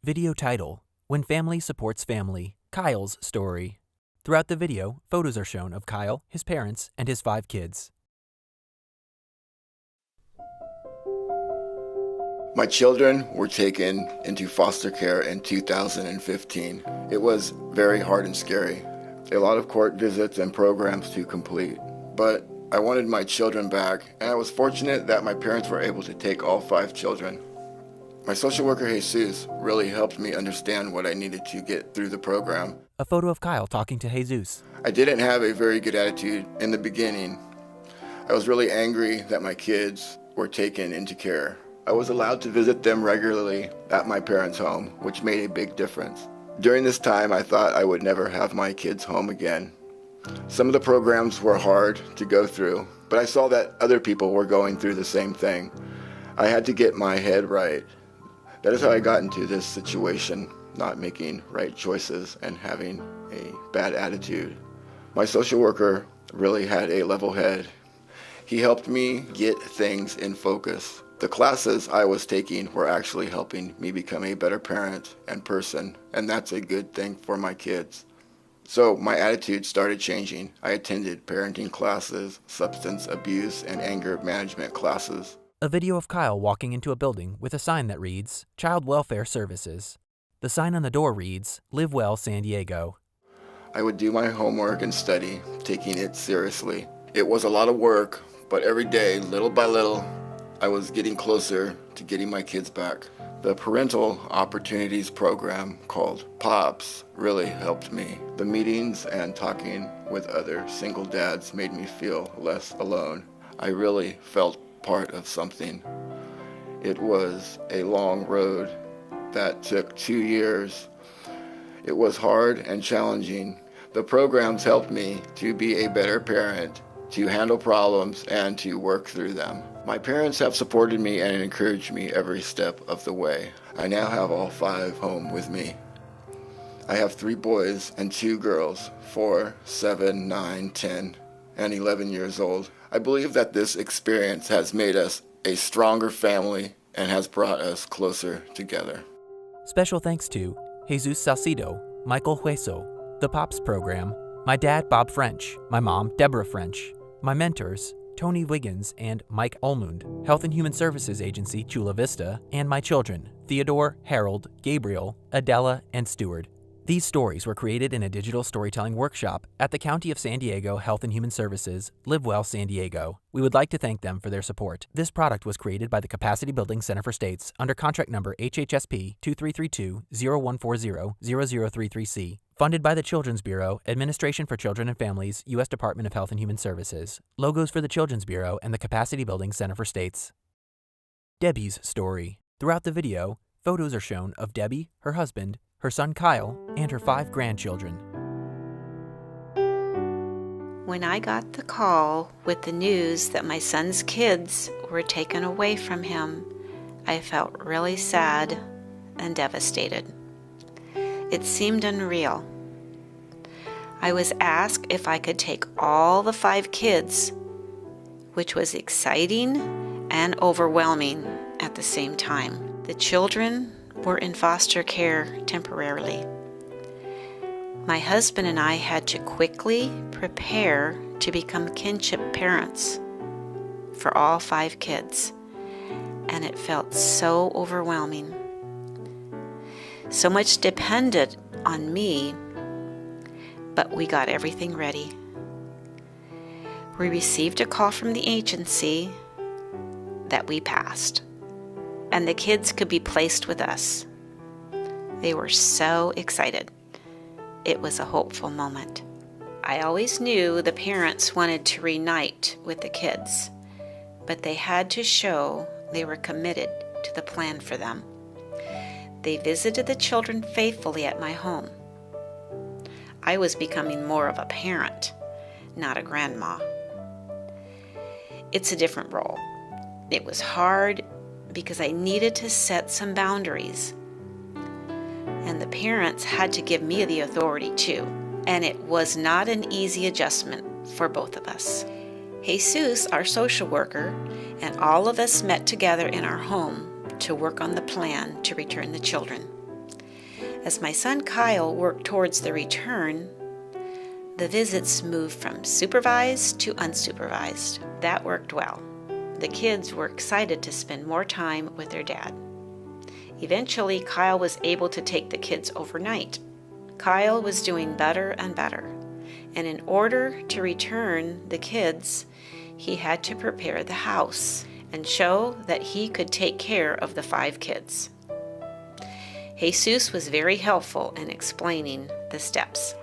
Video title: When Family Supports Family, Kyle's Story. Throughout the video, photos are shown of Kyle, his parents, and his 5 kids. My children were taken into foster care in 2015. It was very hard and scary. A lot of court visits and programs to complete. But I wanted my children back, and I was fortunate that my parents were able to take all 5 children. My social worker, Jesus, really helped me understand what I needed to get through the program. A photo of Kyle talking to Jesus. I didn't have a very good attitude in the beginning. I was really angry that my kids were taken into care. I was allowed to visit them regularly at my parents' home, which made a big difference. During this time, I thought I would never have my kids home again. Some of the programs were hard to go through, but I saw that other people were going through the same thing. I had to get my head right. That is how I got into this situation, not making right choices and having a bad attitude. My social worker really had a level head. He helped me get things in focus. The classes I was taking were actually helping me become a better parent and person, and that's a good thing for my kids. So my attitude started changing. I attended parenting classes, substance abuse, and anger management classes. A video of Kyle walking into a building with a sign that reads, Child Welfare Services. The sign on the door reads, Live Well San Diego. I would do my homework and study, taking it seriously. It was a lot of work, but every day, little by little, I was getting closer to getting my kids back. The Parental Opportunities Program called POPS really helped me. The meetings and talking with other single dads made me feel less alone. I really felt part of something. It was a long road that took 2 years. It was hard and challenging. The programs helped me to be a better parent, to handle problems, and to work through them. My parents have supported me and encouraged me every step of the way. I now have all 5 home with me. I have 3 boys and 2 girls, 4, 7, 9, 10, and 11 years old. I believe that this experience has made us a stronger family and has brought us closer together. Special thanks to Jesus Salcido, Michael Hueso, the POPS program, my dad Bob French, my mom Deborah French, my mentors Tony Wiggins and Mike Almund, Health and Human Services Agency Chula Vista, and my children Theodore, Harold, Gabriel, Adela, and Stewart. These stories were created in a digital storytelling workshop at the County of San Diego Health and Human Services, Live Well San Diego. We would like to thank them for their support. This product was created by the Capacity Building Center for States under contract number HHSP 2332-0140-0033C, funded by the Children's Bureau, Administration for Children and Families, U.S. Department of Health and Human Services. Logos for the Children's Bureau and the Capacity Building Center for States. Debbie's story. Throughout the video, photos are shown of Debbie, her husband, her son Kyle, and her 5 grandchildren. When I got the call with the news that my son's kids were taken away from him, I felt really sad and devastated. It seemed unreal. I was asked if I could take all the 5 kids, which was exciting and overwhelming at the same time. The children were in foster care temporarily. My husband and I had to quickly prepare to become kinship parents for all 5 kids, and it felt so overwhelming. So much depended on me, but we got everything ready. We received a call from the agency that we passed, and the kids could be placed with us. They were so excited. It was a hopeful moment. I always knew the parents wanted to reunite with the kids, but they had to show they were committed to the plan for them. They visited the children faithfully at my home. I was becoming more of a parent, not a grandma. It's a different role. It was hard because I needed to set some boundaries. And the parents had to give me the authority too. And it was not an easy adjustment for both of us. Jesus, our social worker, and all of us met together in our home to work on the plan to return the children. As my son Kyle worked towards the return, the visits moved from supervised to unsupervised. That worked well. The kids were excited to spend more time with their dad. Eventually, Kyle was able to take the kids overnight. Kyle was doing better and better, and in order to return the kids, he had to prepare the house and show that he could take care of the 5 kids. Jesus was very helpful in explaining the steps.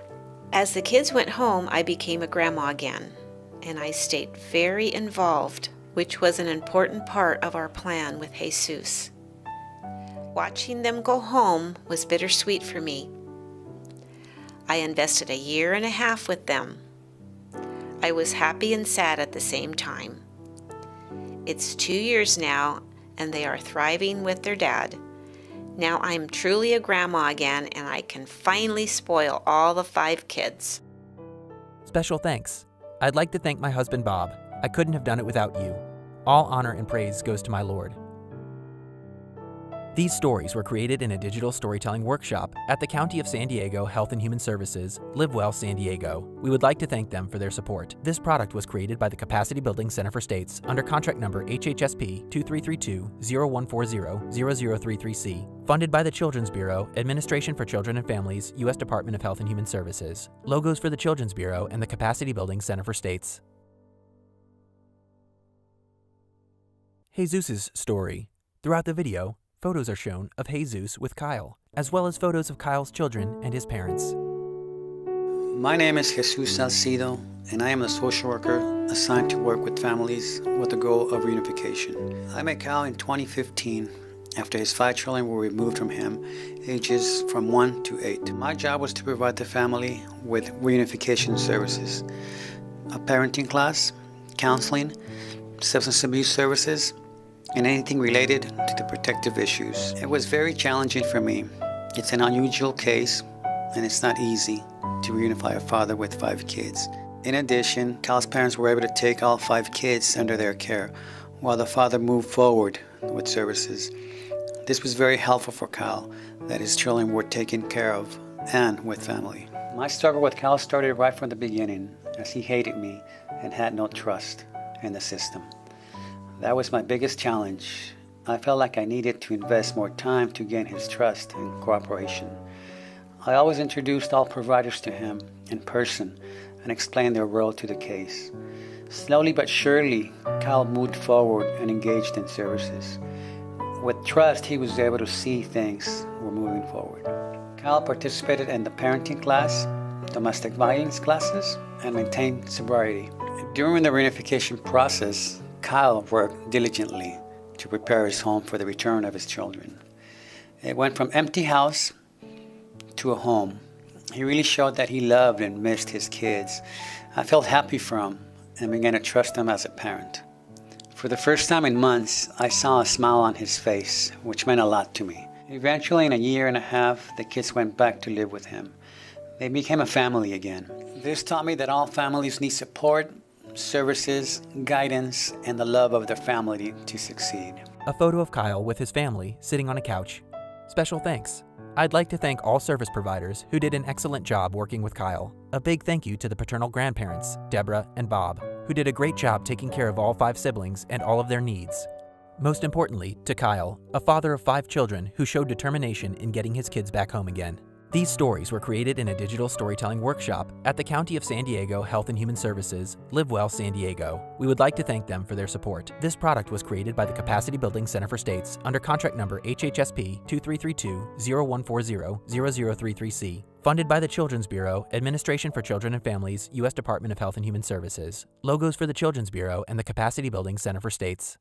As the kids went home, I became a grandma again, and I stayed very involved, which was an important part of our plan with Jesus. Watching them go home was bittersweet for me. I invested 1.5 years with them. I was happy and sad at the same time. It's 2 years now, and they are thriving with their dad. Now I'm truly a grandma again, and I can finally spoil all the 5 kids. Special thanks. I'd like to thank my husband Bob. I couldn't have done it without you. All honor and praise goes to my Lord. These stories were created in a digital storytelling workshop at the County of San Diego Health and Human Services, Live Well San Diego. We would like to thank them for their support. This product was created by the Capacity Building Center for States under contract number HHSP 2332-0140-0033C, funded by the Children's Bureau, Administration for Children and Families, U.S. Department of Health and Human Services. Logos for the Children's Bureau and the Capacity Building Center for States. Jesus' story. Throughout the video, photos are shown of Jesus with Kyle, as well as photos of Kyle's children and his parents. My name is Jesus Salcido, and I am a social worker assigned to work with families with the goal of reunification. I met Kyle in 2015 after his 5 children were removed from him, ages from 1 to 8. My job was to provide the family with reunification services, a parenting class, counseling, substance abuse services, and anything related to the protective issues. It was very challenging for me. It's an unusual case, and it's not easy to reunify a father with 5 kids. In addition, Kyle's parents were able to take all 5 kids under their care, while the father moved forward with services. This was very helpful for Kyle, that his children were taken care of and with family. My struggle with Kyle started right from the beginning, as he hated me and had no trust in the system. That was my biggest challenge. I felt like I needed to invest more time to gain his trust and cooperation. I always introduced all providers to him in person and explained their role to the case. Slowly but surely, Kyle moved forward and engaged in services. With trust, he was able to see things were moving forward. Kyle participated in the parenting class, domestic violence classes, and maintained sobriety. During the reunification process, Kyle worked diligently to prepare his home for the return of his children. It went from empty house to a home. He really showed that he loved and missed his kids. I felt happy for him and began to trust him as a parent. For the first time in months, I saw a smile on his face, which meant a lot to me. Eventually, in 1.5 years, the kids went back to live with him. They became a family again. This taught me that all families need support, services, guidance, and the love of their family to succeed. A photo of Kyle with his family sitting on a couch. Special thanks. I'd like to thank all service providers who did an excellent job working with Kyle. A big thank you to the paternal grandparents, Deborah and Bob, who did a great job taking care of all 5 siblings and all of their needs. Most importantly, to Kyle, a father of 5 children who showed determination in getting his kids back home again. These stories were created in a digital storytelling workshop at the County of San Diego Health and Human Services, Live Well San Diego. We would like to thank them for their support. This product was created by the Capacity Building Center for States under contract number HHSP 2332-0140-0033C, funded by the Children's Bureau, Administration for Children and Families, U.S. Department of Health and Human Services. Logos for the Children's Bureau and the Capacity Building Center for States.